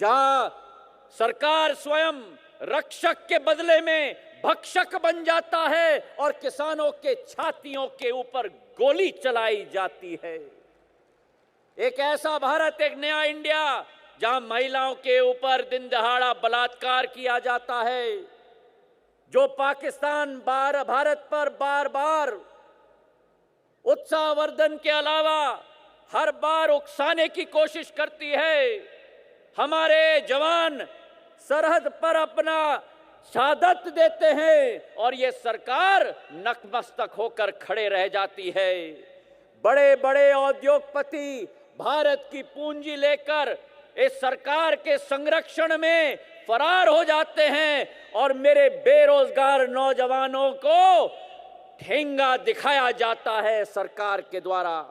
जहां सरकार स्वयं रक्षक के बदले में भक्षक बन जाता है और किसानों के छातियों के ऊपर गोली चलाई जाती है। एक ऐसा भारत, एक नया इंडिया जहां महिलाओं के ऊपर दिन दहाड़ा बलात्कार किया जाता है, जो पाकिस्तान भारत पर बार बार उत्साहवर्धन के अलावा हर बार उकसाने की कोशिश करती है। हमारे जवान सरहद पर अपना शहादत देते हैं और ये सरकार नतमस्तक होकर खड़े रह जाती है। बड़े बड़े उद्योगपति भारत की पूंजी लेकर इस सरकार के संरक्षण में फरार हो जाते हैं और मेरे बेरोजगार नौजवानों को ठेंगा दिखाया जाता है सरकार के द्वारा।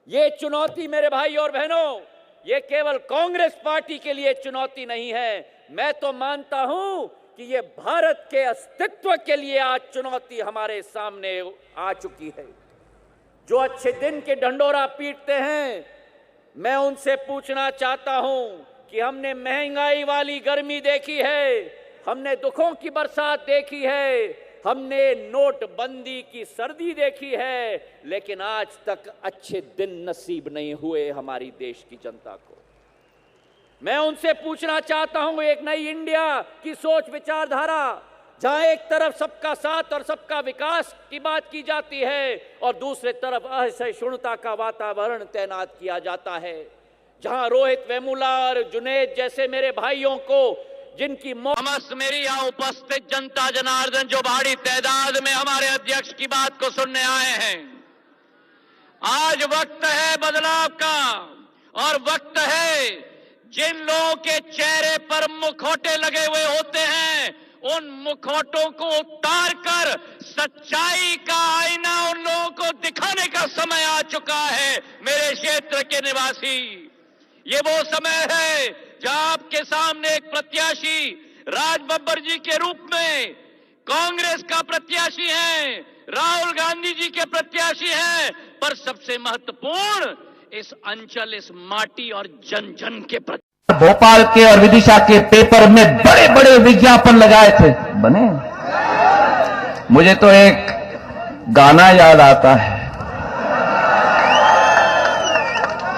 ये चुनौती मेरे भाई और बहनों, ये केवल कांग्रेस पार्टी के लिए चुनौती नहीं है। मैं तो मानता हूं कि ये भारत के अस्तित्व के लिए आज चुनौती हमारे सामने आ चुकी है। जो अच्छे दिन के ढंढोरा पीटते हैं, मैं उनसे पूछना चाहता हूं कि हमने महंगाई वाली गर्मी देखी है, हमने दुखों की बरसात देखी है, हमने नोटबंदी की सर्दी देखी है, लेकिन आज तक अच्छे दिन नसीब नहीं हुए हमारी देश की जनता को। मैं उनसे पूछना चाहता हूं, एक नई इंडिया की सोच विचारधारा, जहां एक तरफ सबका साथ और सबका विकास की बात की जाती है और दूसरे तरफ असहिष्णुता का वातावरण तैनात किया जाता है, जहां रोहित वेमुला और जुनैद जैसे मेरे भाइयों को, जिनकी समस्त मेरी यहाँ उपस्थित जनता जनार्दन, जो बड़ी तादाद में हमारे अध्यक्ष की बात को सुनने आए हैं, आज वक्त है बदलाव का और वक्त है जिन लोगों के चेहरे पर मुखौटे लगे हुए होते हैं, उन मुखौटों को उतार कर सच्चाई का आईना उन लोगों को दिखाने का समय आ चुका है। मेरे क्षेत्र के निवासी, ये वो समय है जहां आपके सामने एक प्रत्याशी राज बब्बर जी के रूप में कांग्रेस का प्रत्याशी है, राहुल गांधी जी के प्रत्याशी हैं, पर सबसे महत्वपूर्ण इस अंचल, इस माटी और जन जन के प्रति भोपाल के और विदिशा के पेपर में बड़े बड़े विज्ञापन लगाए थे, बने। मुझे तो एक गाना याद आता है,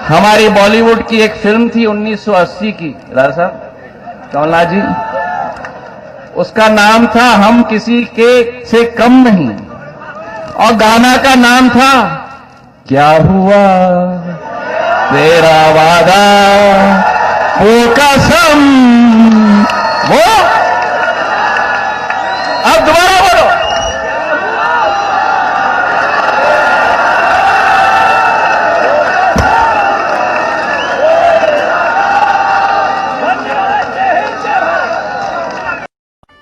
हमारी बॉलीवुड की एक फिल्म थी 1980 की, राजा साहब, कमलनाथ जी, उसका नाम था हम किसी के से कम नहीं, और गाना का नाम था क्या हुआ तेरा वादा वो कसम। वो अब दोबारा बोलो,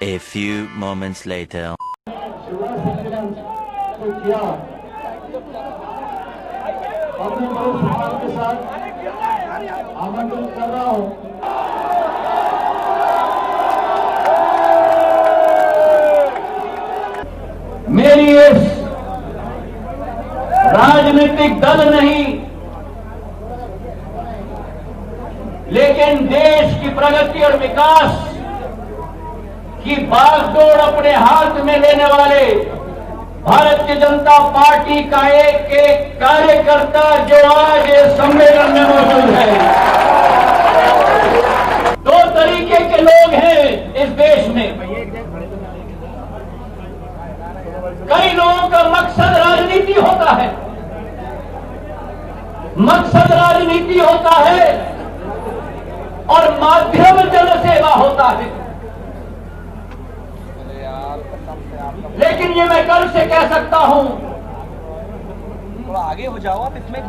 A few moments later. अपने बड़े सम्मान के साथ आमंत्रित कर रहा हूं। मेरी इस राजनीतिक दल नहीं, लेकिन देश की प्रगति और विकास की बागडोर अपने हाथ में लेने वाले भारतीय जनता पार्टी का एक एक कार्यकर्ता जो आज इस सम्मेलन में मौजूद है। दो तरीके के लोग हैं इस देश में। कई लोगों का मकसद राजनीति होता है, मकसद राजनीति होता है और माध्यम जनसेवा होता है। लेकिन ये मैं गर्व से कह सकता हूं, थोड़ा आगे हो जाओ आप, इसमें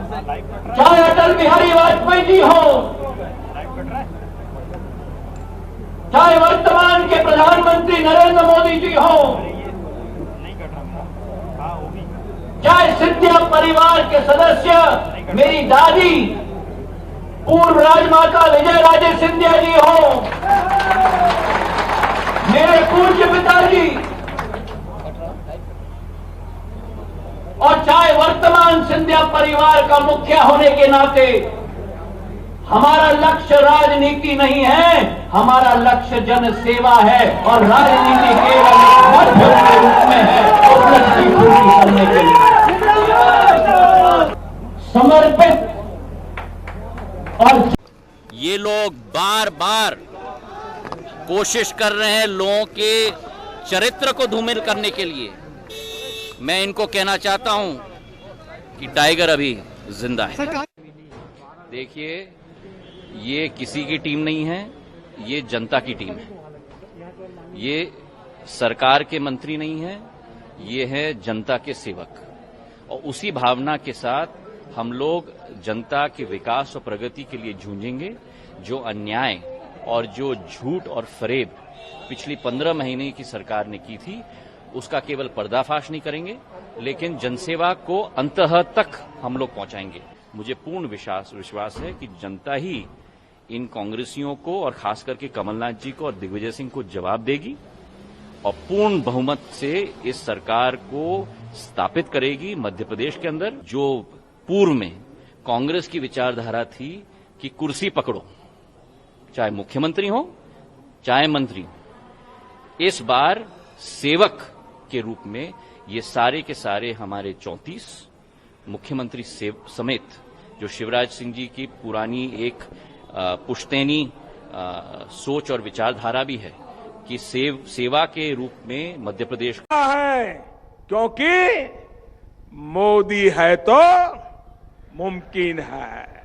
चाहे अटल बिहारी वाजपेयी जी हो, चाहे वर्तमान के प्रधानमंत्री नरेंद्र मोदी जी हो, चाहे सिंधिया परिवार के सदस्य मेरी दादी पूर्व राजमाता विजय राजे सिंधिया जी हो, मेरे पूज्य पिताजी, और चाहे वर्तमान सिंधिया परिवार का मुखिया होने के नाते हमारा लक्ष्य राजनीति नहीं है, हमारा लक्ष्य जन सेवा है और राजनीति केवल माध्यम के रूप में है उस लक्ष्य की पूर्ति करने के लिए समर्पित। और ये लोग बार बार कोशिश कर रहे हैं लोगों के चरित्र को धूमिल करने के लिए। मैं इनको कहना चाहता हूं कि टाइगर अभी जिंदा है। देखिए, ये किसी की टीम नहीं है, ये जनता की टीम है। ये सरकार के मंत्री नहीं है, ये है जनता के सेवक। और उसी भावना के साथ हम लोग जनता के विकास और प्रगति के लिए जूझेंगे। जो अन्याय और जो झूठ और फरेब पिछली 15 महीने की सरकार ने की थी, उसका केवल पर्दाफाश नहीं करेंगे, लेकिन जनसेवा को अंततः तक हम लोग पहुंचाएंगे। मुझे पूर्ण विश्वास है कि जनता ही इन कांग्रेसियों को और खास करके कमलनाथ जी को और दिग्विजय सिंह को जवाब देगी और पूर्ण बहुमत से इस सरकार को स्थापित करेगी मध्य प्रदेश के अंदर। जो पूर्व में कांग्रेस की विचारधारा थी कि कुर्सी पकड़ो, चाहे मुख्यमंत्री हो चाहे मंत्री हो, इस बार सेवक के रूप में ये सारे के सारे हमारे 34 मुख्यमंत्री समेत जो शिवराज सिंह जी की पुरानी एक पुश्तैनी सोच और विचारधारा भी है कि सेवा के रूप में मध्य प्रदेश है, क्योंकि मोदी है तो मुमकिन है।